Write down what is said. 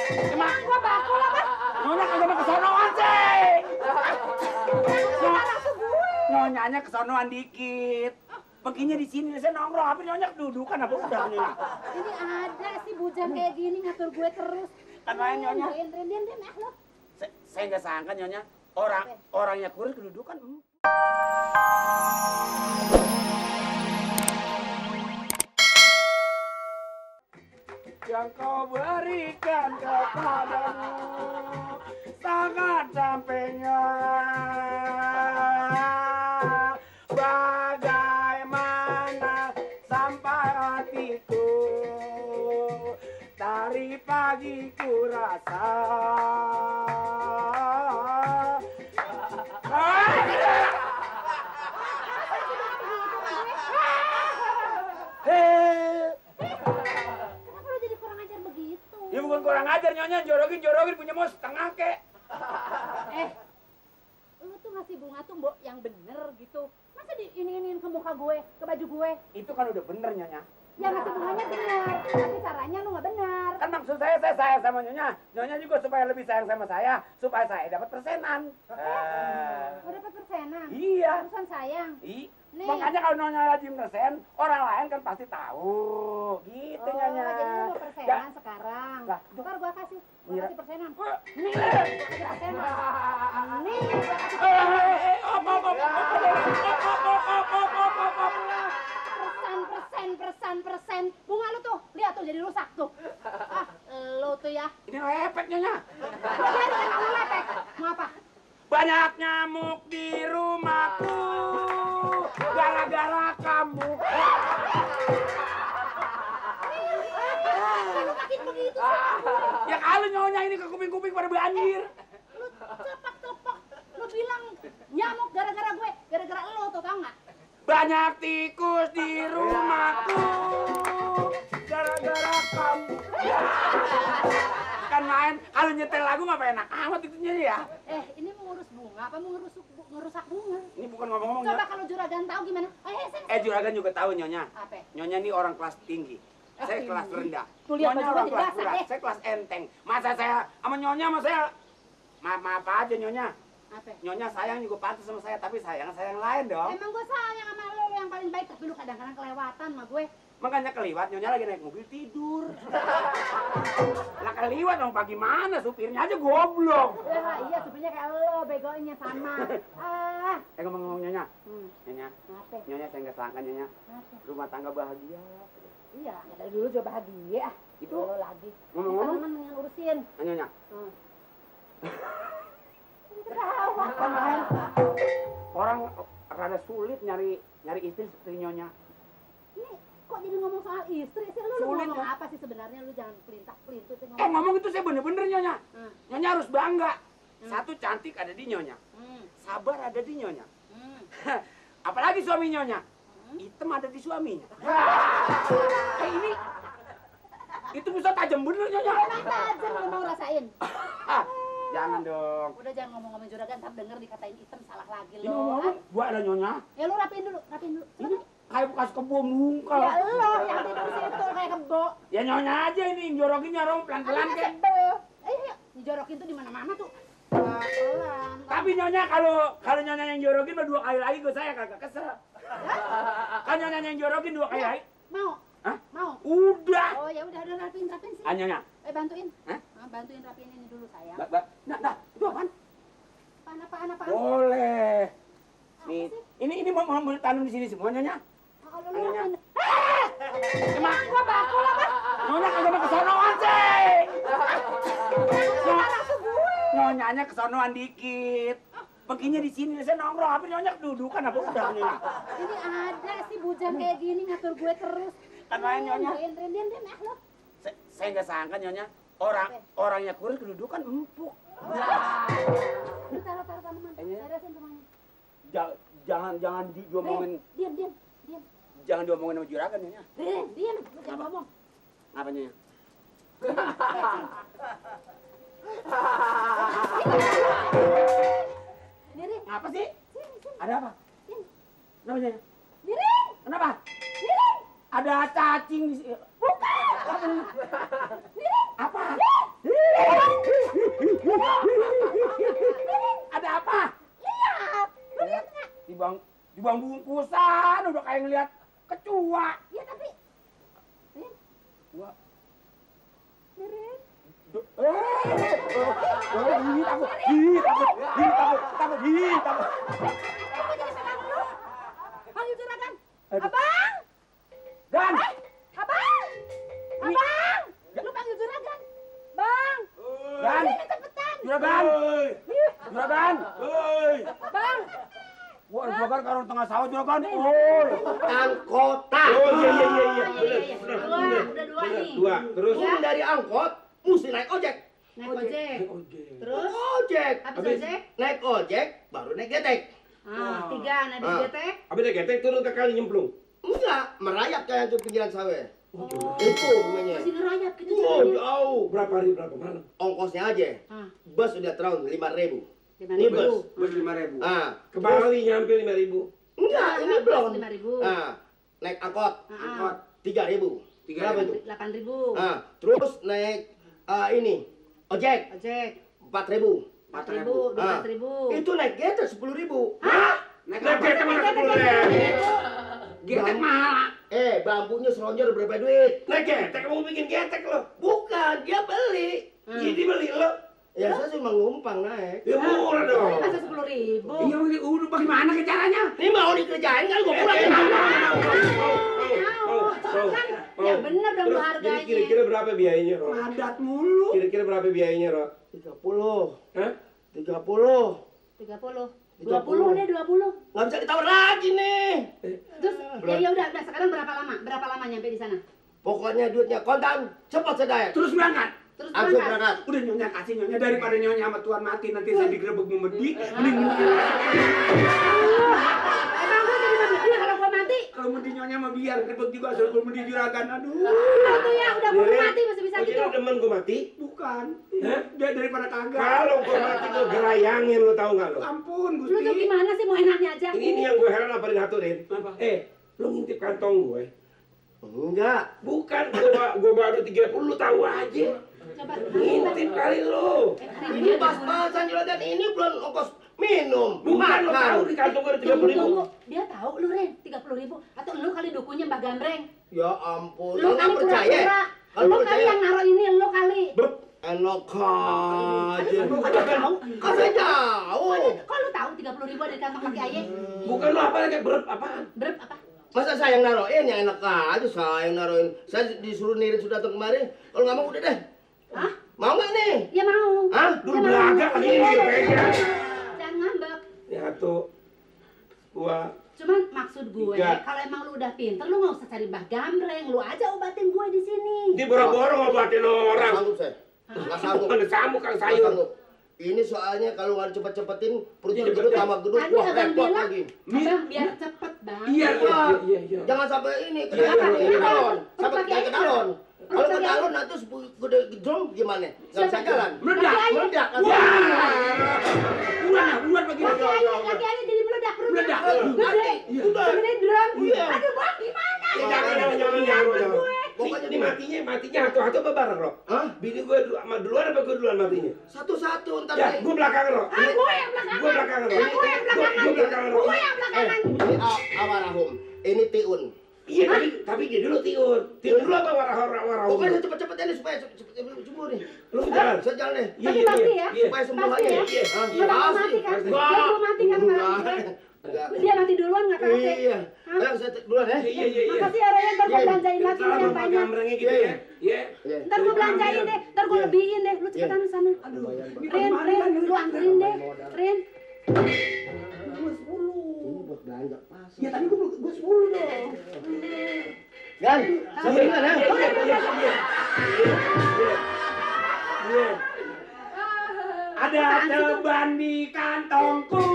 Emang gua bakul apa? Nyonya kagak mau kesonoan sih. Nyonyanya kesonoan dikit. Begini di sini saya nongkrong, tapi nyonya kedudukan apa udah nih. Ini ada sih bujang kayak gini ngatur gue terus. Kan main nyonya. Diam lo. Saya nggak sangka nyonya orangnya kurus kedudukan. Yang kau berikan kepadamu sangat sampainya. Bagaimana sampai hatiku dari pagi ku rasa. Ya bukan kurang ajar nyonya, jorogin punya mau setengah kek. Lu tuh ngasih bunga tuh mbok yang bener gitu. Masa ini ke muka gue, ke baju gue? Itu kan udah bener nyonya. Ya ngasih bunganya bener, tapi caranya lu nggak bener. Kan maksud saya sayang sama nyonya. Nyonya juga supaya lebih sayang sama saya, supaya saya dapat persenan. Mau dapat persenan? Iya. Urusan sayang. Makanya kalau nyonya rajin persen, orang lain kan pasti tahu. Gitu nyonya. Jadi lu mau persenan sekarang. Lah, ntar gua kasih persenan. Nih, Nih. gua kasih persenan. Persen. Bunga lu tuh, lihat tuh jadi rusak tuh. Lu tuh ya. Ini lepek nyonya. Biarin kamu lepek. Mau apa? Banyak nyamuk di rumahku gara-gara kamu. Lu makin begitu sih. Ya kalau nyonya ini ke kuping-kuping pada banjir. Lu cepak-cepak. Lu bilang nyamuk gara-gara gue, gara-gara lu tuh tau nggak? Banyak tikus di rumahku gara-gara kamu. Kan main kalau nyetel lagu nggak enak amat itu ya. Ini mau ngurus bunga apa mau ngerusak bunga? Ini bukan ngomong-ngomong. Coba kalau juragan tahu gimana? Juragan juga tahu nyonya. Apa? Nyonya ini orang kelas tinggi. Saya kelas rendah. Tuh lihat Nyonya baju orang gua kelas dirasa, berat. Saya kelas enteng. Masa saya sama nyonya sama saya maaf aja nyonya. Apa? Nyonya sayang juga pantas sama saya, tapi sayang lain dong. Emang gue sayang sama lo yang paling baik, tapi lu kadang-kadang kelewatan sama gue. Makanya keliwat, nyonya lagi naik mobil tidur. Lah keliwat dong, bagaimana supirnya aja goblok. Iya, supirnya kayak lo, begonya sama. Ngomong-ngomong nyonya. Nyonya, Apa? nyonya saya nggak sangka nyonya. Apa? Rumah tangga bahagia. Iya, dari dulu juga bahagia. Itu lo lagi. ngomong-ngomong. Teman yang urusin. Nyonya. Ketawa. Orang rada sulit nyari istri seperti nyonya. Ini kok jadi ngomong soal istri sih? Lu Sulit, ngomong ya? apa sih sebenarnya? Lu jangan pelintah-pelintut. Ngomong itu saya bener-bener nyonya. Nyonya harus bangga. Satu, cantik ada di nyonya. Sabar ada di nyonya. Apalagi suami nyonya. Hitam ada di suaminya. Ini itu bisa tajam bener nyonya. Emang tajam lu mau rasain? Jangan dong. Udah jangan ngomong-ngomong juragan, ntar denger dikatain hitam salah lagi Ini lo. ngomong gua ada nyonya. Ya lu rapiin dulu. Ini kayak bekas kebo mungkal. Ya lo yang tidur situ kayak kebo. Ya nyonya aja ini jorokin nyarong pelan-pelan Ada kek. sebel. Ayo, dijorokin tuh di mana-mana tuh. Pelan. Tapi nyonya kalau nyonya yang jorokin mah 2 kali lagi saya kagak kesel. Kan nyonya yang jorokin 2 kali lagi. Mau? Hah? Mau? Udah. Oh ya udah rapiin sini. Nyonya. Bantuin. Hah? Bantuin rapiin ini dulu sayang. Nah, itu apaan? Apaan? Boleh. Apa Nih, sih? ini mau tanam di sini semua nyonya. Kalau lu rapiin. Emang gua bakul apa? Nyonya kagak mau kesonoan sih. Nyonyanya kesonoan dikit. Begini di sini saya nongkrong, tapi nyonya kedudukan apa udah nyonya. Ini ada sih bujang kayak gini ngatur gue terus. Kan main nyonya. Diam lo. Saya nggak sangka nyonya orangnya kurus kedudukan empuk. Lu taruh tanaman. Beresin rumahnya. Jangan diomongin. Diam. Jangan diomongin sama juragan nyonya. Diam, lu jangan ngomong. Apa nyonya? Diri. Apa sih? Ada apa? Kenapa nyonya? Diri. Kenapa? Diri. Ada cacing di sini. Bukan. Apa? Lili. buang bungkusan, udah kayak ngeliat kecoa. Ya tapi Gua Rin. takut. Kamu jadi setan lu. Panggil juragan. Aduh. Abang. Dan, Abang. Abang. Lu panggil juragan. Bang. Dan, Sini cepetan. juragan, juragan. Bang. Wah, juragan kalau tengah sawah juragan. Oi. Angkota. Oh iya. Udah dua nih. Dua. Terus Turun dari angkot, mesti naik ojek. Naik ojek. Terus Ojek. habis Habis. ojek. Naik ojek, baru naik getek. Tiga, nah habis Ah. getek. abis dari getek turun ke kali nyemplung. Enggak, merayap kayak itu pinggiran sawah. Oh. Itu namanya. Masih ngerayap gitu Oh, caranya. jauh. Berapa hari berapa malam? Ongkosnya aja. Ah, Bus udah terlalu 5.000. 5.000. Bus 5.000. Ah, Ke Bali nyampe 5.000. enggak, ini Bus belum. 5.000. Ah, naik angkot, Ah, 3.000. Berapa itu? 8.000. Ah, terus naik ini ojek Ojek 4.000. 4.000, 12.000. Itu naik getek 10.000. Naik Getek mana Getek, 10.000? Getek mahal. Bambunya seronjor berapa duit? Naik getek kamu bikin getek lo. Bukan, dia beli. Jadi beli lo. Ya saya cuma numpang naik. Ya murah dong. Masa 10.000? Iya, udah bagaimana ke caranya? Ini mau dikerjain kan gue pulang. Ya bener dong Terus, harganya. jadi kira-kira berapa biayanya, Ro? Padat mulu. Kira-kira berapa biayanya, Ro? 30. Hah? 30. 30. 20 deh, 20. Nggak bisa ditawar lagi nih. Terus ya udah sekarang berapa lama? Berapa lama nyampe di sana? Pokoknya duitnya kontan, cepat saya. Terus berangkat. Terus Langsung berangkat. berangkat. Udah nyonya kasih nyonya daripada nyonya sama tuan mati nanti saya digerebek memedi. Mending Emang gue jadi mati kalau gua mati? kalau medi nyonya mah biar gerebek juga asal kalau medi juragan. Aduh. Itu ya udah gua mati masih bisa Oh, gitu. jadi demen gue mati? Bukan. Hah? Dia daripada kagak. Kalau gue mati gue gerayangin, lo tau gak lo? Ampun, Lu tuh Gusti. gimana sih mau enaknya aja? Ini yang gue heran apa Rin? Apa? Lo ngintip kantong gue? Enggak. Bukan, gue baru 30, lo tahu aja. Coba. Ngintip kali lo. Ini pas-pasan juragan, ini belum ongkos minum. Bukan, lo tahu di kantong gue ada 30.000. Tunggu. Dia tahu lu Ren 30.000 atau lu kali dukunya Mbak Gambreng? Ya ampun, Lu nggak kali percaya. pura-pura. Kalau Lu kali percaya. yang naruh ini lu kali. Beb, enak aja. Kok tahu? Kan saya jauh. Kok lu tahu 30.000 ada di kantong kaki Aye? Bukan lo apa lagi, berep apaan? Berapa apa? Masa saya yang naruhin, yang enak aja saya yang naruhin. Saya disuruh nirit sudah datang kemari. Kalau nggak mau udah deh. Hah? Mau nggak nih? Ya mau. Hah? Dulu Ya mau. belagak lagi ini pegang. Jangan ngambek. Satu, dua, Cuman maksud gue, Tiga. kalau emang lu udah pinter, lu nggak usah cari Mbah Gambreng, lu aja obatin gue di sini. ini boro-boro ngobatin Nggak orang. sanggup saya. Nggak sanggup. Ada samuk kang Nggak sayur. sanggup. Ini soalnya kalau nggak cepet-cepetin perutnya Iya, gedut betul. sama gedut, Tadi wah abang repot bilang, lagi. abang biar cepet bang. Iya, Iya. Jangan sampai ini ke Iya, dalon, iya, ke iya. dalon. Sampai Perut ke dalon. Perut Kalau ke lagi dalon nanti gede gedrum gimana? Nggak bisa jalan. Meledak. Meledak. Bulan bagi. Kaki Aye jadi meledak perutnya. Meledak. Gede. Udah. Gede drum. Iya. Aduh bang gimana? Jangan. Pokoknya Ini matinya hatu-hatu apa bareng, Ro? Hah? Bini gue duluan apa gue duluan matinya? Satu-satu ntar Ya, nih. gue belakangan, Ro. Ah, gue yang belakangan. Gue belakangan, Ro. Ya, gue yang belakangan. Gue belakangan, Ro. Gue yang belakangan. Ini awarahum. Ini tiun. Iya, tapi dia dulu tiun. Tiun dulu apa warah-warah? Pokoknya cepet-cepet ini supaya cepet sembuh nih. Lu jalan. Saya jalan deh. Tapi pasti ya. Supaya sembuh Pasti aja. ya. Iya. Nggak bakal mati kan? Enggak. Dia belum mati kan Enggak. sekarang? Enggak. Dia mati duluan nggak kerasa? Iya. Hah? Ayo saya duluan ya. Iya. Makasih ya Ren, ntar gue belanjain lagi Salah yang bapak banyak. gambrengnya gitu ya. Iya. Iya. Ntar gue belanjain deh, ntar gue Iya. lebihin deh. Lu cepetan di sana. Aduh. Ren, lu anterin deh. Ren. Ini buat belanja pas. Ya tadi gue 10 dong. Gan, sampai duluan ya. Iya. Ada teban di kantongku.